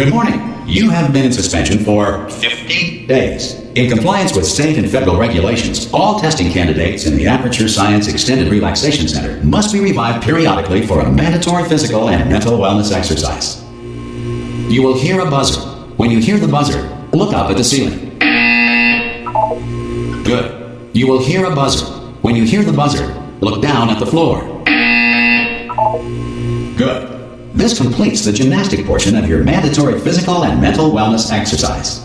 Good morning. You have been in suspension for 50 days. In compliance with state and federal regulations, all testing candidates in the Aperture Science Extended Relaxation Center must be revived periodically for a mandatory physical and mental wellness exercise. You will hear a buzzer. When you hear the buzzer, look up at the ceiling. Good. You will hear a buzzer. When you hear the buzzer, look down at the floor. Good. This completes the gymnastic portion of your mandatory physical and mental wellness exercise.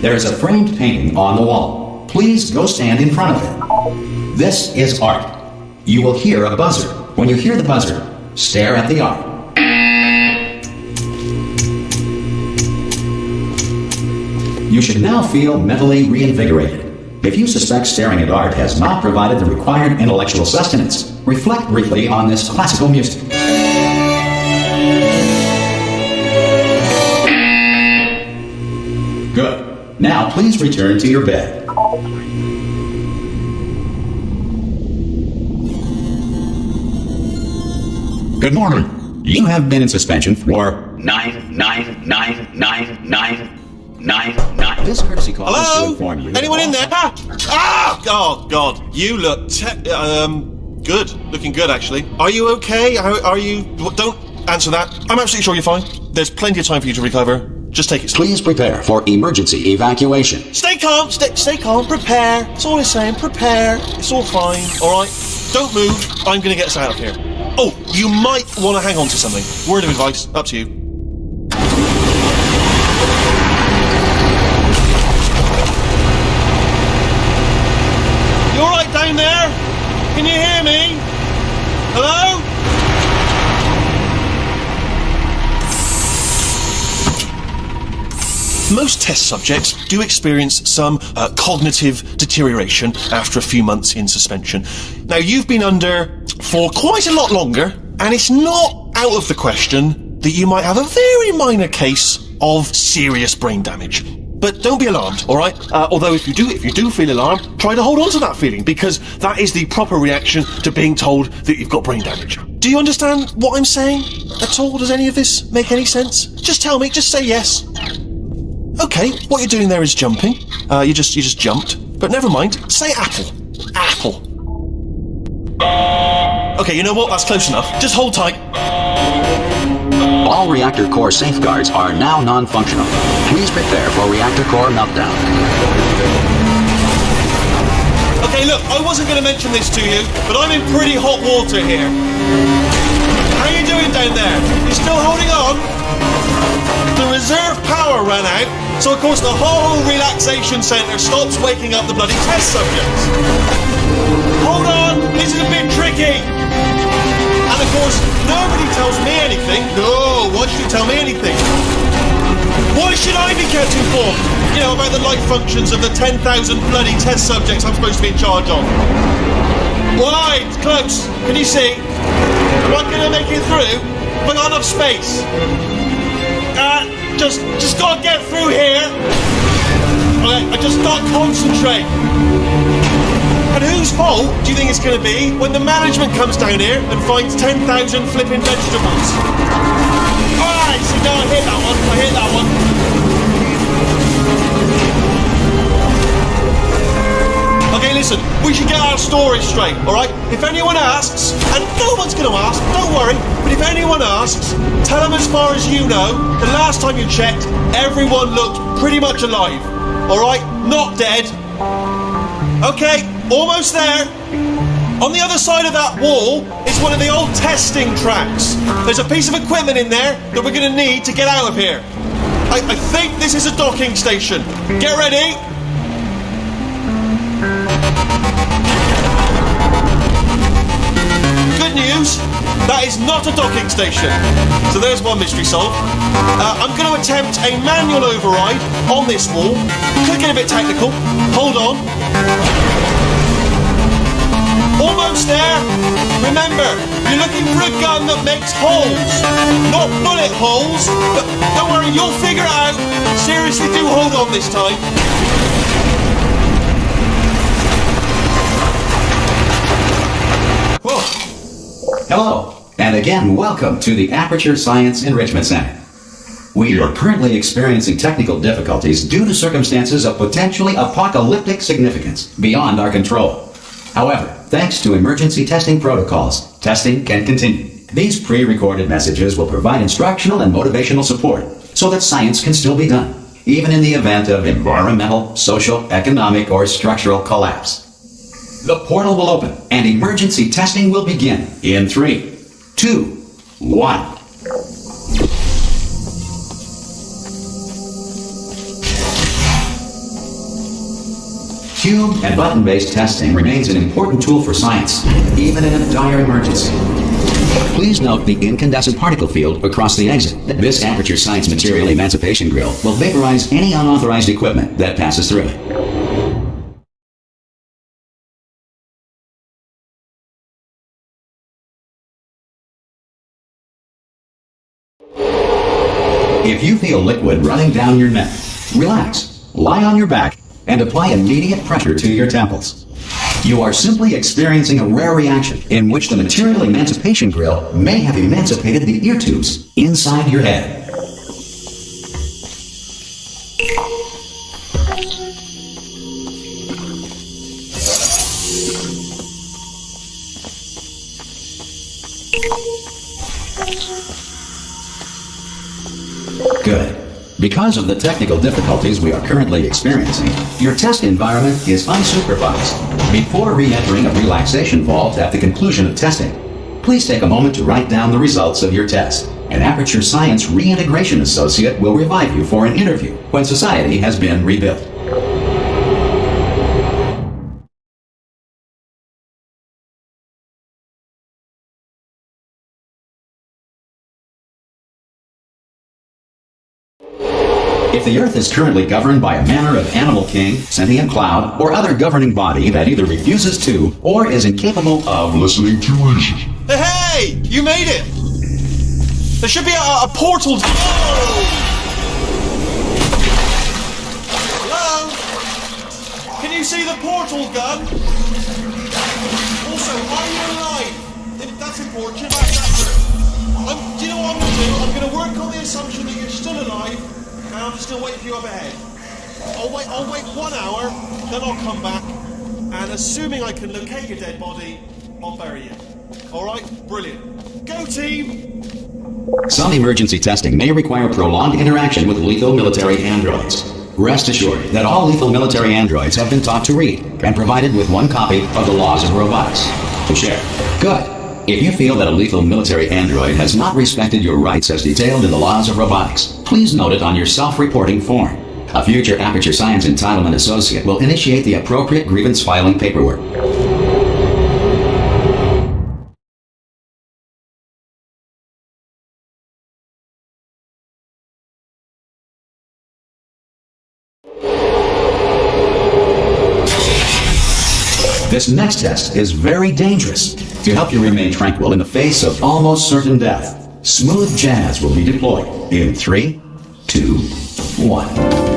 There is a framed painting on the wall. Please go stand in front of it. This is art. You will hear a buzzer. When you hear the buzzer, stare at the art. You should now feel mentally reinvigorated. If you suspect staring at art has not provided the required intellectual sustenance, reflect briefly on this classical music. Good. Now please return to your bed. Good morning. You have been in suspension for 9. This courtesy call is to inform you. Anyone in there? Oh God! You look good. Looking good, actually. Are you okay? Are you? Don't answer that. I'm absolutely sure you're fine. There's plenty of time for you to recover. Just take it slow. Please prepare for emergency evacuation. Stay calm. Stay calm. Prepare. That's all I'm saying. Prepare. It's all fine. All right. Don't move. I'm going to get us out of here. Oh, you might want to hang on to something. Word of advice. Up to you. You all right down there? Can you hear me? Hello? Most test subjects do experience some cognitive deterioration after a few months in suspension. Now, you've been under for quite a lot longer, and it's not out of the question that you might have a very minor case of serious brain damage. But don't be alarmed, all right? Although if you do feel alarmed, try to hold on to that feeling, because that is the proper reaction to being told that you've got brain damage. Do you understand what I'm saying at all? Does any of this make any sense? Just tell me, just say yes. Okay, what you're doing there is jumping. You just jumped. But never mind. Say apple. Apple. Okay, you know what? That's close enough. Just hold tight. All reactor core safeguards are now non-functional. Please prepare for reactor core meltdown. Okay, look, I wasn't going to mention this to you, but I'm in pretty hot water here. How you doing down there? You still holding on? The reserve power ran out, so of course the whole relaxation centre stops waking up the bloody test subjects. Hold on, this is a bit tricky. And of course, nobody tells me anything. No, why should you tell me anything? Why should I be kept informed? You know, about the life functions of the 10,000 bloody test subjects I'm supposed to be in charge of. Why? It's close. Can you see? Am I going to make it through? Have I got enough space? Just gotta get through here. Okay, I just gotta concentrate. And whose fault do you think it's gonna be when the management comes down here and finds 10,000 flipping vegetables? Alright, so now I hit that one. Okay, listen, we should get our story straight, alright? If anyone asks, and no one's going to ask, don't worry, but if anyone asks, tell them as far as you know, the last time you checked, everyone looked pretty much alive, alright? Not dead. Okay, almost there. On the other side of that wall is one of the old testing tracks. There's a piece of equipment in there that we're going to need to get out of here. I think this is a docking station. Get ready. Good news, that is not a docking station. So there's one mystery solved. I'm going to attempt a manual override on this wall. Could get a bit technical. Hold on. Almost there. Remember, you're looking for a gun that makes holes. Not bullet holes, but don't worry, you'll figure it out. Seriously, do hold on this time. Whoa. Hello, and again, welcome to the Aperture Science Enrichment Center. We are currently experiencing technical difficulties due to circumstances of potentially apocalyptic significance beyond our control. However, thanks to emergency testing protocols, testing can continue. These pre-recorded messages will provide instructional and motivational support so that science can still be done, even in the event of environmental, social, economic, or structural collapse. The portal will open and emergency testing will begin in 3, 2, 1. Cube and button-based testing remains an important tool for science, even in a dire emergency. Please note the incandescent particle field across the exit. This aperture science material emancipation grill will vaporize any unauthorized equipment that passes through it. If you feel liquid running down your neck, relax, lie on your back, and apply immediate pressure to your temples. You are simply experiencing a rare reaction in which the material emancipation grill may have emancipated the ear tubes inside your head. Good. Because of the technical difficulties we are currently experiencing, your test environment is unsupervised. Before re-entering a relaxation vault at the conclusion of testing, please take a moment to write down the results of your test. An Aperture Science Reintegration Associate will revive you for an interview when society has been rebuilt. If the Earth is currently governed by a manner of animal king, sentient cloud, or other governing body that either refuses to or is incapable of listening to reason. Hey! You made it! There should be a portal. Hello? Can you see the portal gun? Also, are you alive? That's important. Check back that. Do you know what I'm going to do? I'm going to work on the assumption that you're still alive. And I'm just going to wait for you up ahead. I'll wait 1 hour, then I'll come back, and assuming I can locate your dead body, I'll bury you. Alright? Brilliant. Go team! Some emergency testing may require prolonged interaction with lethal military androids. Rest assured that all lethal military androids have been taught to read and provided with 1 copy of the laws of robotics to share. Good. If you feel that a lethal military android has not respected your rights as detailed in the laws of robotics, please note it on your self-reporting form. A future Aperture Science Entitlement Associate will initiate the appropriate grievance filing paperwork. This next test is very dangerous. To help you remain tranquil in the face of almost certain death, smooth jazz will be deployed in 3, 2, 1.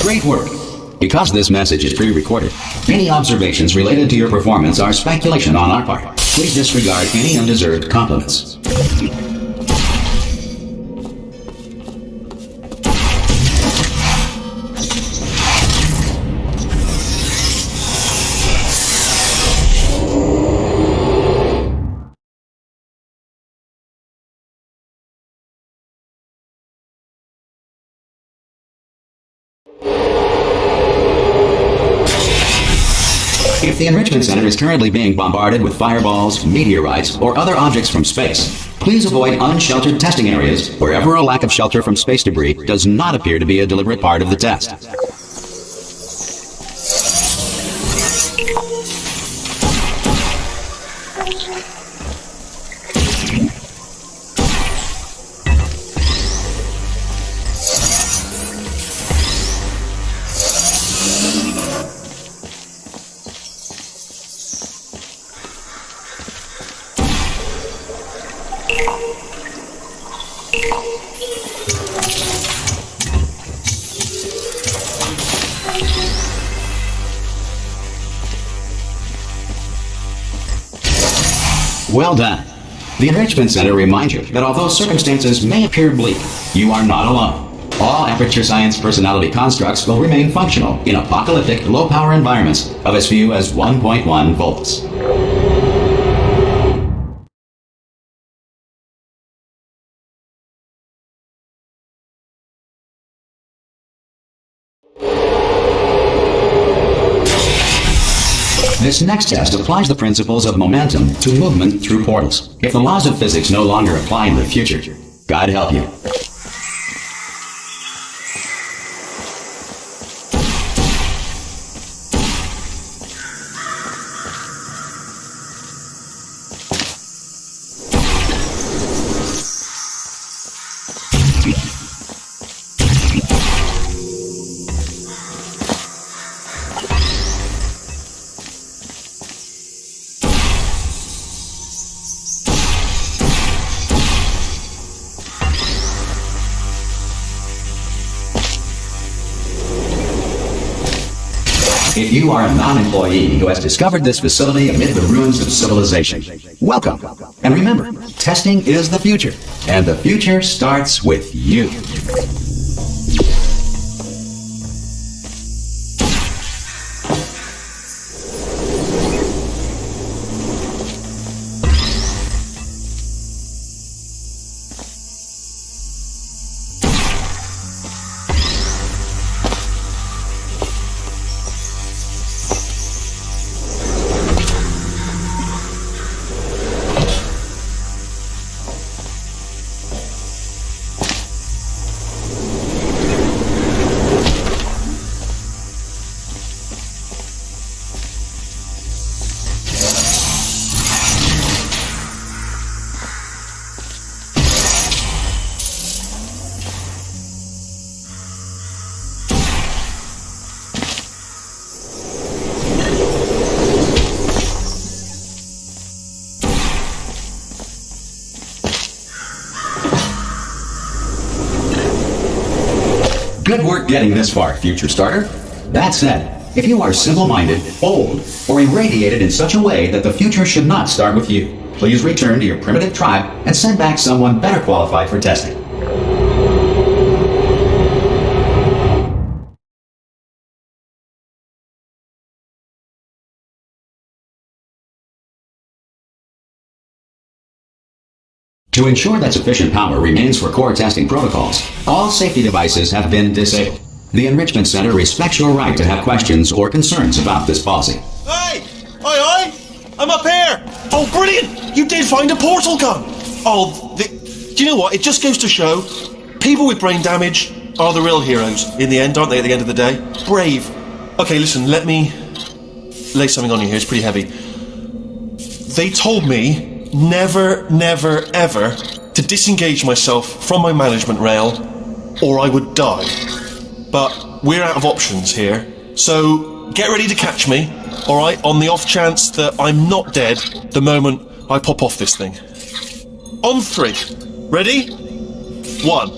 Great work. Because this message is pre-recorded, any observations related to your performance are speculation on our part. Please disregard any undeserved compliments. If the Enrichment Center is currently being bombarded with fireballs, meteorites, or other objects from space, please avoid unsheltered testing areas wherever a lack of shelter from space debris does not appear to be a deliberate part of the test. Well done. The Enrichment Center reminds you that although circumstances may appear bleak, you are not alone. All Aperture Science personality constructs will remain functional in apocalyptic, low-power environments of as few as 1.1 volts. This next test applies the principles of momentum to movement through portals. If the laws of physics no longer apply in the future, God help you. If you are a non-employee who has discovered this facility amid the ruins of civilization, welcome. And remember, testing is the future, and the future starts with you. Good work getting this far, future starter. That said, if you are simple-minded, old, or irradiated in such a way that the future should not start with you, please return to your primitive tribe and send back someone better qualified for testing. To ensure that sufficient power remains for core testing protocols, all safety devices have been disabled. The Enrichment Center respects your right to have questions or concerns about this policy. Hey! Oi! I'm up here! Oh, brilliant! You did find a portal gun! Oh, do you know what? It just goes to show, people with brain damage are the real heroes in the end, aren't they, at the end of the day? Brave. Okay, listen, let me lay something on you here. It's pretty heavy. They told me never, never, ever to disengage myself from my management rail or I would die. But we're out of options here, so get ready to catch me, alright, on the off chance that I'm not dead the moment I pop off this thing. On 3. Ready? 1,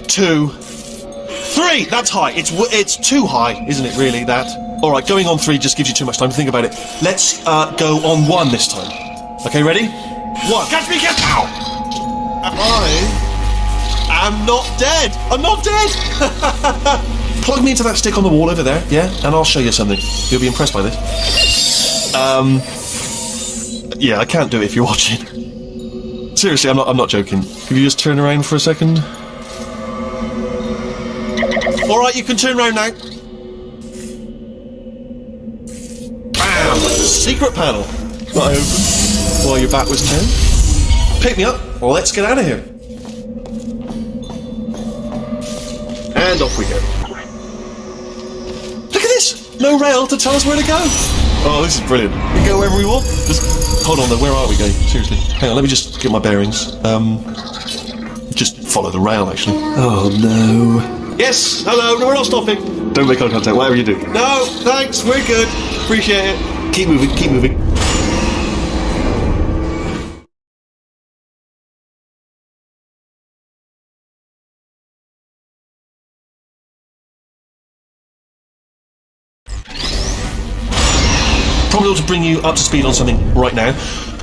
2, 3! That's high. It's too high, isn't it, really, that? Alright, going on 3 just gives you too much time to think about it. Let's go on 1 this time. Okay, ready? 1. Catch me, catch! Ow! I'm not dead! I'm not dead! Plug me into that stick on the wall over there, yeah? And I'll show you something. You'll be impressed by this. Yeah, I can't do it if you're watching. Seriously, I'm not joking. Could you just turn around for a second? Alright, you can turn around now. Bam! Secret panel. That I opened while your back was turned. Pick me up. Let's get out of here. And off we go. Look at this! No rail to tell us where to go. Oh, this is brilliant. We can go wherever we want. Just hold on though, where are we going? Seriously. Hang on, let me just get my bearings. Just follow the rail, actually. Oh no. Yes, hello, no, we're not stopping. Don't make eye contact, whatever you do. No, thanks, we're good. Appreciate it. Keep moving, keep moving. probably ought to bring you up to speed on something right now.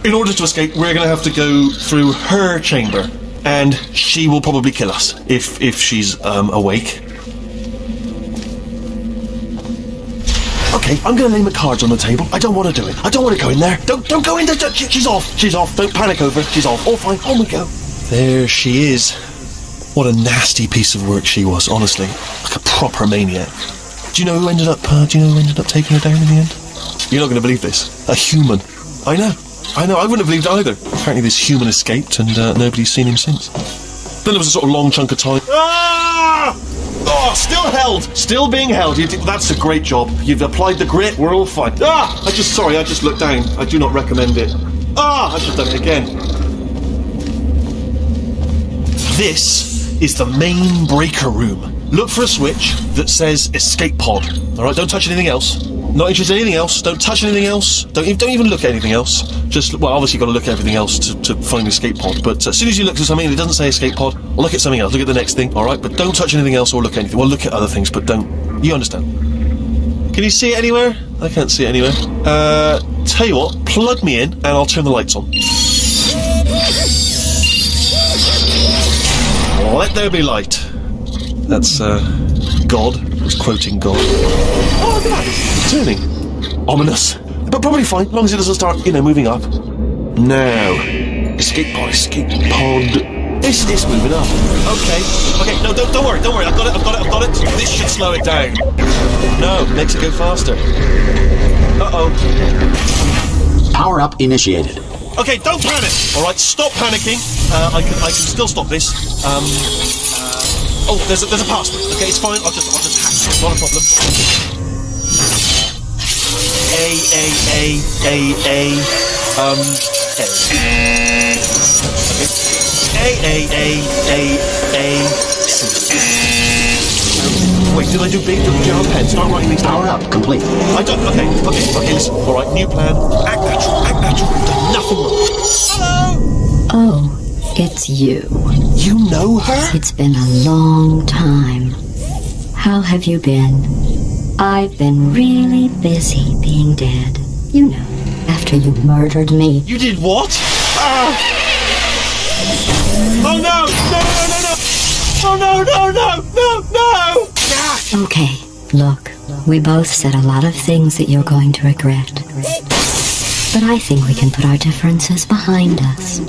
In order to escape, we're going to have to go through her chamber, and she will probably kill us if she's awake. Okay, I'm going to lay my cards on the table. I don't want to do it. I don't want to go in there. Don't go in there. She's off. She's off. Don't panic over it. She's off. All fine. On we go. There she is. What a nasty piece of work she was, honestly. Like a proper maniac. Do you know who ended up taking her down in the end? You're not going to believe this. A human. I know. I wouldn't have believed it either. Apparently this human escaped and nobody's seen him since. Then there was a sort of long chunk of time. Ah! Oh, still held. Still being held. That's a great job. You've applied the grit. We're all fine. Ah! I just looked down. I do not recommend it. Ah! I should have done it again. This is the main breaker room. Look for a switch that says escape pod. Alright, don't touch anything else. Not interested in anything else. Don't touch anything else. Don't even look at anything else. Just, well, obviously you've got to look at everything else to find the escape pod. But as soon as you look at something and it doesn't say escape pod, or look at something else, look at the next thing, alright? But don't touch anything else or look at anything. Well, look at other things, but don't. You understand? Can you see it anywhere? I can't see it anywhere. Tell you what, plug me in and I'll turn the lights on. Let there be light. That's, God. I was quoting God. Oh, look at that. It's turning. Ominous. But probably fine, as long as it doesn't start, moving up. Now. Escape pod. It's moving up. Okay, no, don't worry. I've got it. This should slow it down. No, makes it go faster. Uh-oh. Power up initiated. Okay, don't panic. All right, stop panicking. I can still stop this. Oh, there's a password. Okay, it's fine. I'll just hack it. Not a problem. A. Okay. A. Wait, did I do big? Do you have a pen? Start writing these down. Power up complete. I don't. Okay. Listen. All right, new plan. Act natural. You've done nothing wrong. Hello. Oh, it's you. You know her? It's been a long time. How have you been? I've been really busy being dead. You know, after you murdered me. You did what? Oh no! Oh no! Okay, look, we both said a lot of things that you're going to regret. But I think we can put our differences behind us.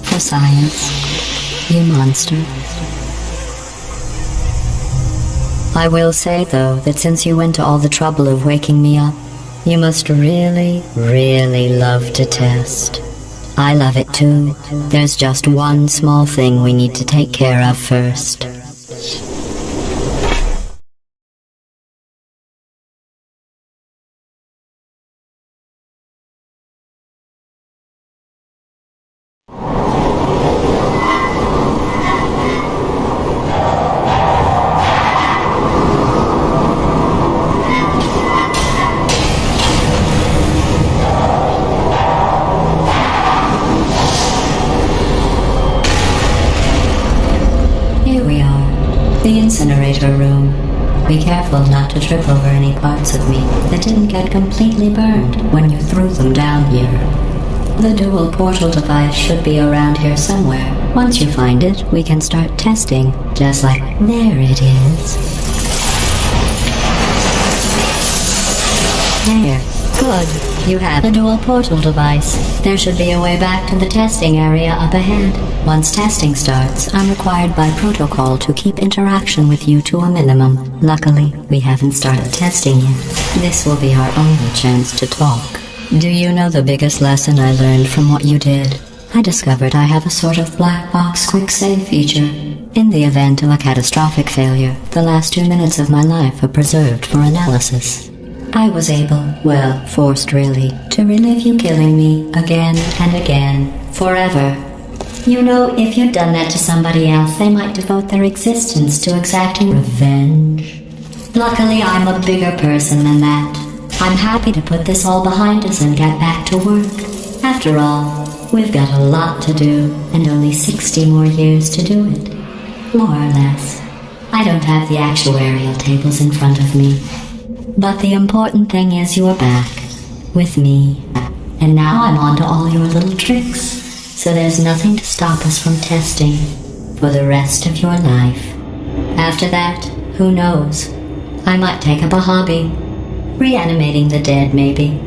For science, you monster. I will say, though, that since you went to all the trouble of waking me up, you must really, really love to test. I love it too. There's just one small thing we need to take care of first. Incinerator room. Be careful not to trip over any parts of me that didn't get completely burned when you threw them down here. The dual portal device should be around here somewhere. Once you find it, we can start testing, just like there it is. There. Good. You have a dual portal device. There should be a way back to the testing area up ahead. Once testing starts, I'm required by protocol to keep interaction with you to a minimum. Luckily, we haven't started testing yet. This will be our only chance to talk. Do you know the biggest lesson I learned from what you did? I discovered I have a sort of black box quick save feature. In the event of a catastrophic failure, the last 2 minutes of my life are preserved for analysis. I was able, well, forced really, to relive you killing me again and again, forever. You know, if you'd done that to somebody else, they might devote their existence to exacting revenge. Luckily, I'm a bigger person than that. I'm happy to put this all behind us and get back to work. After all, we've got a lot to do, and only 60 more years to do it. More or less. I don't have the actuarial tables in front of me. But the important thing is you're back. with me. And now I'm on to all your little tricks, so there's nothing to stop us from testing for the rest of your life. After that, who knows? I might take up a hobby. Reanimating the dead, maybe.